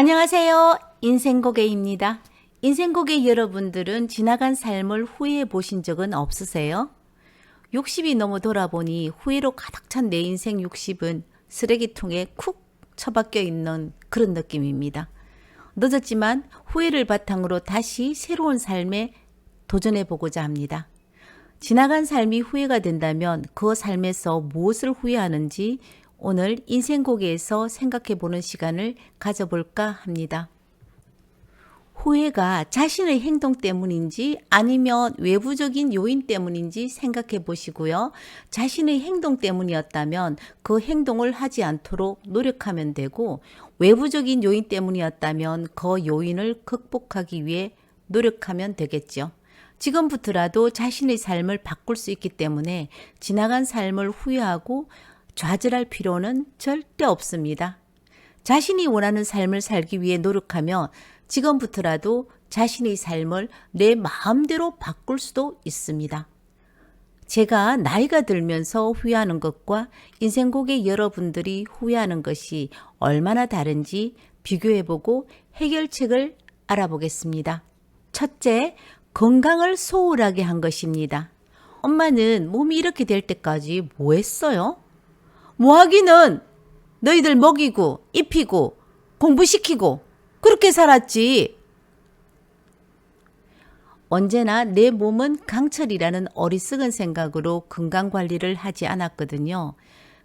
안녕하세요. 인생고개입니다. 인생고개 여러분들은 지나간 삶을 후회해 보신 적은 없으세요? 60이 넘어 돌아보니 후회로 가득 찬 내 인생 60은 쓰레기통에 쿡 처박혀 있는 그런 느낌입니다. 늦었지만 후회를 바탕으로 다시 새로운 삶에 도전해 보고자 합니다. 지나간 삶이 후회가 된다면 그 삶에서 무엇을 후회하는지 오늘 인생고개에서 생각해 보는 시간을 가져볼까 합니다. 후회가 자신의 행동 때문인지 아니면 외부적인 요인 때문인지 생각해 보시고요. 자신의 행동 때문이었다면 그 행동을 하지 않도록 노력하면 되고, 외부적인 요인 때문이었다면 그 요인을 극복하기 위해 노력하면 되겠죠. 지금부터라도 자신의 삶을 바꿀 수 있기 때문에 지나간 삶을 후회하고 좌절할 필요는 절대 없습니다. 자신이 원하는 삶을 살기 위해 노력하며 지금부터라도 자신의 삶을 내 마음대로 바꿀 수도 있습니다. 제가 나이가 들면서 후회하는 것과 인생고개 여러분들이 후회하는 것이 얼마나 다른지 비교해보고 해결책을 알아보겠습니다. 첫째, 건강을 소홀하게 한 것입니다. 엄마는 몸이 이렇게 될 때까지 뭐 했어요? 뭐 하기는 너희들 먹이고 입히고 공부시키고 그렇게 살았지. 언제나 내 몸은 강철이라는 어리석은 생각으로 건강관리를 하지 않았거든요.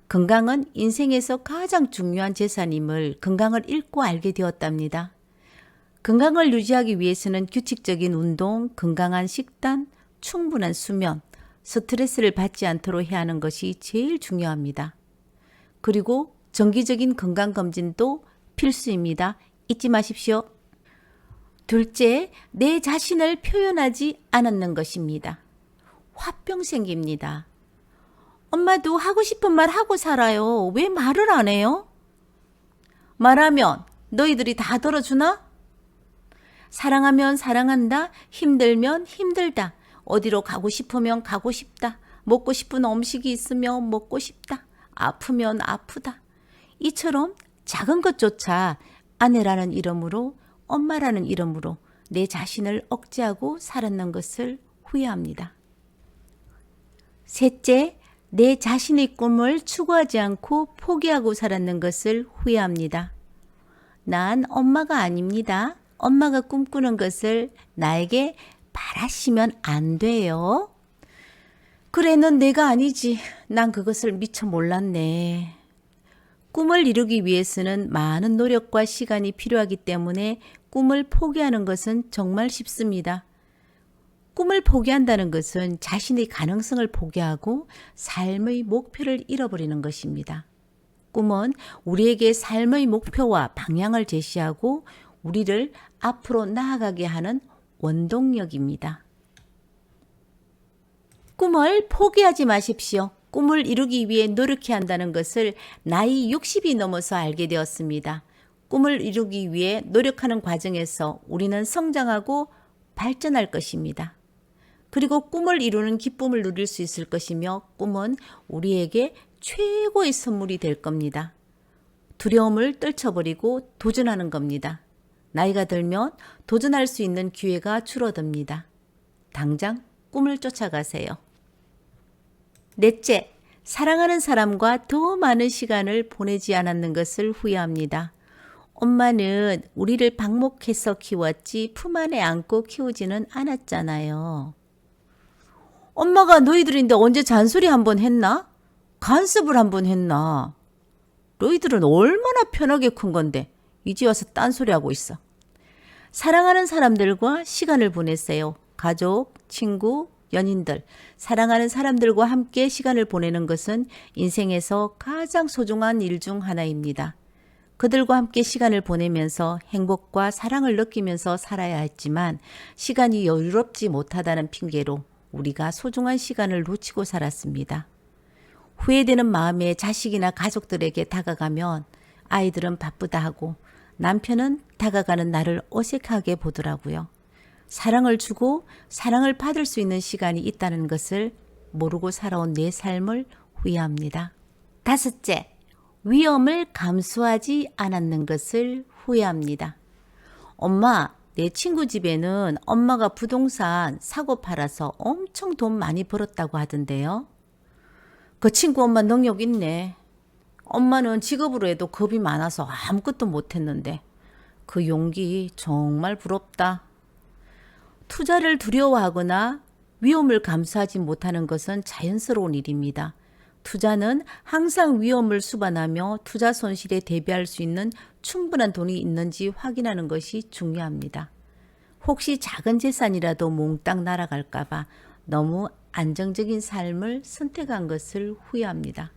건강은 인생에서 가장 중요한 재산임을 건강을 잃고 알게 되었답니다. 건강을 유지하기 위해서는 규칙적인 운동, 건강한 식단, 충분한 수면, 스트레스를 받지 않도록 해야 하는 것이 제일 중요합니다. 그리고 정기적인 건강검진도 필수입니다. 잊지 마십시오. 둘째, 내 자신을 표현하지 않았는 것입니다. 화병 생깁니다. 엄마도 하고 싶은 말 하고 살아요. 왜 말을 안 해요? 말하면 너희들이 다 들어주나? 사랑하면 사랑한다. 힘들면 힘들다. 어디로 가고 싶으면 가고 싶다. 먹고 싶은 음식이 있으면 먹고 싶다. 아프면 아프다. 이처럼 작은 것조차 아내라는 이름으로, 엄마라는 이름으로 내 자신을 억제하고 살았는 것을 후회합니다. 셋째, 내 자신의 꿈을 추구하지 않고 포기하고 살았는 것을 후회합니다. 난 엄마가 아닙니다. 엄마가 꿈꾸는 것을 나에게 바라시면 안 돼요. 그래, 넌 내가 아니지. 난 그것을 미처 몰랐네. 꿈을 이루기 위해서는 많은 노력과 시간이 필요하기 때문에 꿈을 포기하는 것은 정말 쉽습니다. 꿈을 포기한다는 것은 자신의 가능성을 포기하고 삶의 목표를 잃어버리는 것입니다. 꿈은 우리에게 삶의 목표와 방향을 제시하고 우리를 앞으로 나아가게 하는 원동력입니다. 꿈을 포기하지 마십시오. 꿈을 이루기 위해 노력해야 한다는 것을 나이 60이 넘어서 알게 되었습니다. 꿈을 이루기 위해 노력하는 과정에서 우리는 성장하고 발전할 것입니다. 그리고 꿈을 이루는 기쁨을 누릴 수 있을 것이며 꿈은 우리에게 최고의 선물이 될 겁니다. 두려움을 떨쳐버리고 도전하는 겁니다. 나이가 들면 도전할 수 있는 기회가 줄어듭니다. 당장 꿈을 쫓아가세요. 넷째, 사랑하는 사람과 더 많은 시간을 보내지 않았는 것을 후회합니다. 엄마는 우리를 방목해서 키웠지 품 안에 안고 키우지는 않았잖아요. 엄마가 너희들인데 언제 잔소리 한번 했나? 간섭을 한번 했나? 너희들은 얼마나 편하게 큰 건데 이제 와서 딴소리하고 있어. 사랑하는 사람들과 시간을 보내세요. 가족, 친구, 연인들, 사랑하는 사람들과 함께 시간을 보내는 것은 인생에서 가장 소중한 일 중 하나입니다. 그들과 함께 시간을 보내면서 행복과 사랑을 느끼면서 살아야 했지만 시간이 여유롭지 못하다는 핑계로 우리가 소중한 시간을 놓치고 살았습니다. 후회되는 마음에 자식이나 가족들에게 다가가면 아이들은 바쁘다 하고 남편은 다가가는 나를 어색하게 보더라고요. 사랑을 주고 사랑을 받을 수 있는 시간이 있다는 것을 모르고 살아온 내 삶을 후회합니다. 다섯째, 위험을 감수하지 않았는 것을 후회합니다. 엄마, 내 친구 집에는 엄마가 부동산 사고 팔아서 엄청 돈 많이 벌었다고 하던데요. 그 친구 엄마 능력 있네. 엄마는 직업으로 해도 겁이 많아서 아무것도 못했는데 그 용기 정말 부럽다. 투자를 두려워하거나 위험을 감수하지 못하는 것은 자연스러운 일입니다. 투자는 항상 위험을 수반하며 투자 손실에 대비할 수 있는 충분한 돈이 있는지 확인하는 것이 중요합니다. 혹시 작은 재산이라도 몽땅 날아갈까봐 너무 안정적인 삶을 선택한 것을 후회합니다.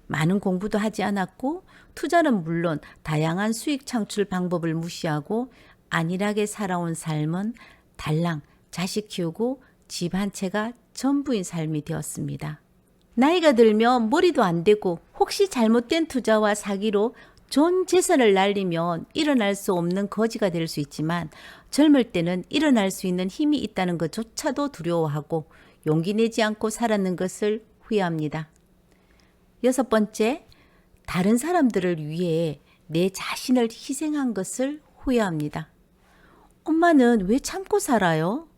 많은 공부도 하지 않았고 투자는 물론 다양한 수익 창출 방법을 무시하고 안일하게 살아온 삶은 달랑 자식 키우고 집 한 채가 전부인 삶이 되었습니다. 나이가 들면 머리도 안 되고 혹시 잘못된 투자와 사기로 전 재산을 날리면 일어날 수 없는 거지가 될 수 있지만 젊을 때는 일어날 수 있는 힘이 있다는 것조차도 두려워하고 용기 내지 않고 살았는 것을 후회합니다. 6번째, 다른 사람들을 위해 내 자신을 희생한 것을 후회합니다. 엄마는 왜 참고 살아요?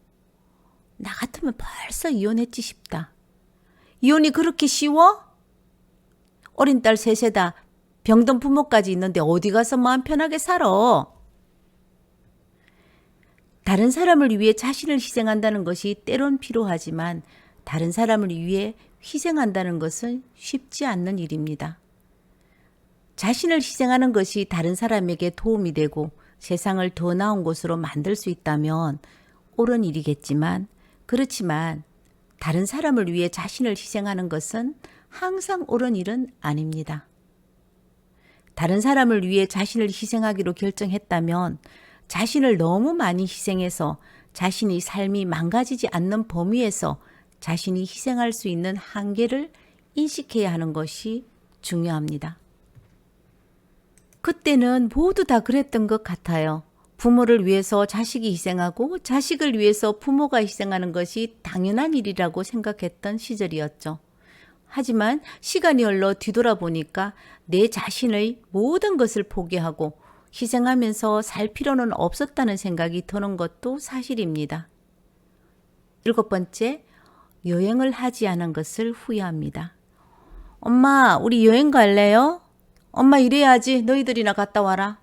나 같으면 벌써 이혼했지 싶다. 이혼이 그렇게 쉬워? 어린 딸 셋에다 병든 부모까지 있는데 어디 가서 마음 편하게 살아? 다른 사람을 위해 자신을 희생한다는 것이 때론 필요하지만 다른 사람을 위해 희생한다는 것은 쉽지 않는 일입니다. 자신을 희생하는 것이 다른 사람에게 도움이 되고 세상을 더 나은 곳으로 만들 수 있다면 옳은 일이겠지만 그렇지만 다른 사람을 위해 자신을 희생하는 것은 항상 옳은 일은 아닙니다. 다른 사람을 위해 자신을 희생하기로 결정했다면 자신을 너무 많이 희생해서 자신이 삶이 망가지지 않는 범위에서 자신이 희생할 수 있는 한계를 인식해야 하는 것이 중요합니다. 그때는 모두 다 그랬던 것 같아요. 부모를 위해서 자식이 희생하고 자식을 위해서 부모가 희생하는 것이 당연한 일이라고 생각했던 시절이었죠. 하지만 시간이 흘러 뒤돌아보니까 내 자신의 모든 것을 포기하고 희생하면서 살 필요는 없었다는 생각이 드는 것도 사실입니다. 7번째, 여행을 하지 않은 것을 후회합니다. 엄마, 우리 여행 갈래요? 엄마 이래야지 너희들이나 갔다 와라.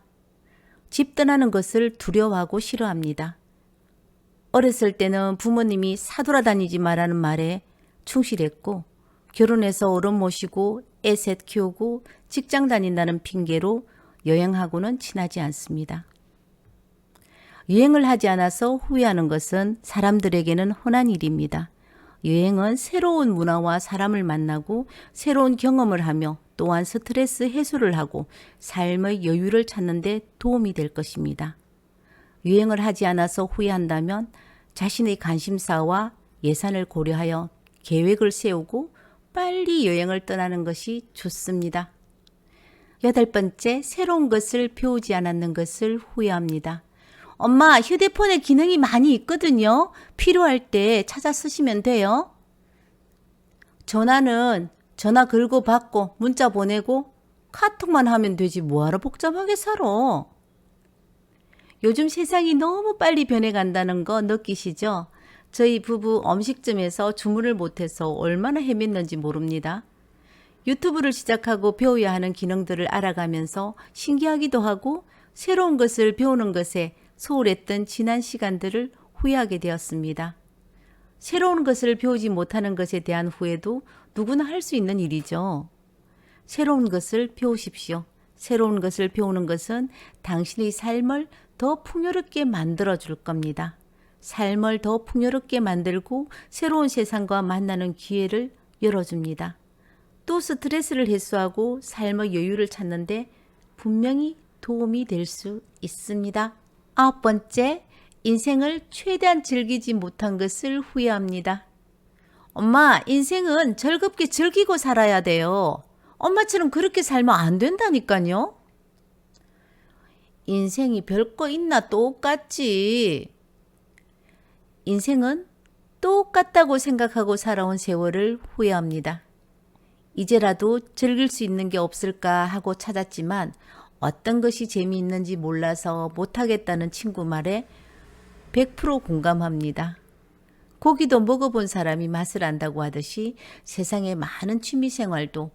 집 떠나는 것을 두려워하고 싫어합니다. 어렸을 때는 부모님이 사돌아다니지 말라는 말에 충실했고 결혼해서 어른 모시고 애 셋 키우고 직장 다닌다는 핑계로 여행하고는 친하지 않습니다. 여행을 하지 않아서 후회하는 것은 사람들에게는 흔한 일입니다. 여행은 새로운 문화와 사람을 만나고 새로운 경험을 하며 또한 스트레스 해소를 하고 삶의 여유를 찾는 데 도움이 될 것입니다. 여행을 하지 않아서 후회한다면 자신의 관심사와 예산을 고려하여 계획을 세우고 빨리 여행을 떠나는 것이 좋습니다. 8번째, 새로운 것을 배우지 않았는 것을 후회합니다. 엄마, 휴대폰에 기능이 많이 있거든요. 필요할 때 찾아 쓰시면 돼요. 전화는 전화 걸고 받고 문자 보내고 카톡만 하면 되지 뭐하러 복잡하게 살아. 요즘 세상이 너무 빨리 변해간다는 거 느끼시죠? 저희 부부 음식점에서 주문을 못해서 얼마나 헤맸는지 모릅니다. 유튜브를 시작하고 배워야 하는 기능들을 알아가면서 신기하기도 하고 새로운 것을 배우는 것에 소홀했던 지난 시간들을 후회하게 되었습니다. 새로운 것을 배우지 못하는 것에 대한 후회도 누구나 할 수 있는 일이죠. 새로운 것을 배우십시오. 새로운 것을 배우는 것은 당신의 삶을 더 풍요롭게 만들어 줄 겁니다. 삶을 더 풍요롭게 만들고 새로운 세상과 만나는 기회를 열어줍니다. 또 스트레스를 해소하고 삶의 여유를 찾는데 분명히 도움이 될 수 있습니다. 9번째, 인생을 최대한 즐기지 못한 것을 후회합니다. 엄마, 인생은 즐겁게 즐기고 살아야 돼요. 엄마처럼 그렇게 살면 안 된다니까요. 인생이 별거 있나 똑같지. 인생은 똑같다고 생각하고 살아온 세월을 후회합니다. 이제라도 즐길 수 있는 게 없을까 하고 찾았지만 어떤 것이 재미있는지 몰라서 못하겠다는 친구 말에 100% 공감합니다. 고기도 먹어본 사람이 맛을 안다고 하듯이 세상에 많은 취미생활도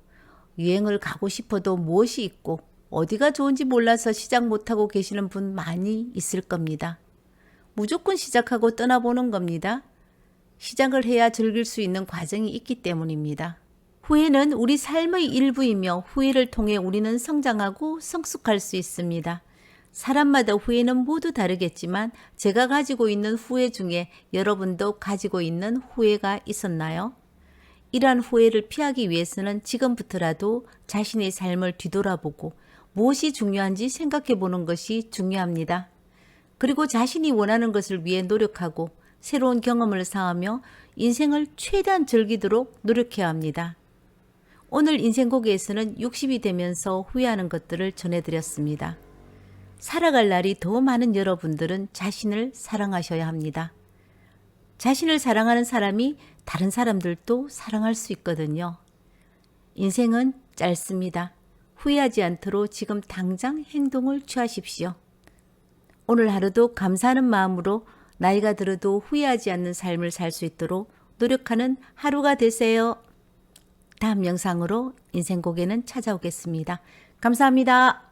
유행을 가고 싶어도 무엇이 있고 어디가 좋은지 몰라서 시작 못하고 계시는 분 많이 있을 겁니다. 무조건 시작하고 떠나보는 겁니다. 시작을 해야 즐길 수 있는 과정이 있기 때문입니다. 후회는 우리 삶의 일부이며 후회를 통해 우리는 성장하고 성숙할 수 있습니다. 사람마다 후회는 모두 다르겠지만 제가 가지고 있는 후회 중에 여러분도 가지고 있는 후회가 있었나요? 이러한 후회를 피하기 위해서는 지금부터라도 자신의 삶을 뒤돌아보고 무엇이 중요한지 생각해 보는 것이 중요합니다. 그리고 자신이 원하는 것을 위해 노력하고 새로운 경험을 쌓으며 인생을 최대한 즐기도록 노력해야 합니다. 오늘 인생고개에서는 60이 되면서 후회하는 것들을 전해드렸습니다. 살아갈 날이 더 많은 여러분들은 자신을 사랑하셔야 합니다. 자신을 사랑하는 사람이 다른 사람들도 사랑할 수 있거든요. 인생은 짧습니다. 후회하지 않도록 지금 당장 행동을 취하십시오. 오늘 하루도 감사하는 마음으로 나이가 들어도 후회하지 않는 삶을 살 수 있도록 노력하는 하루가 되세요. 다음 영상으로 인생고개는 찾아오겠습니다. 감사합니다.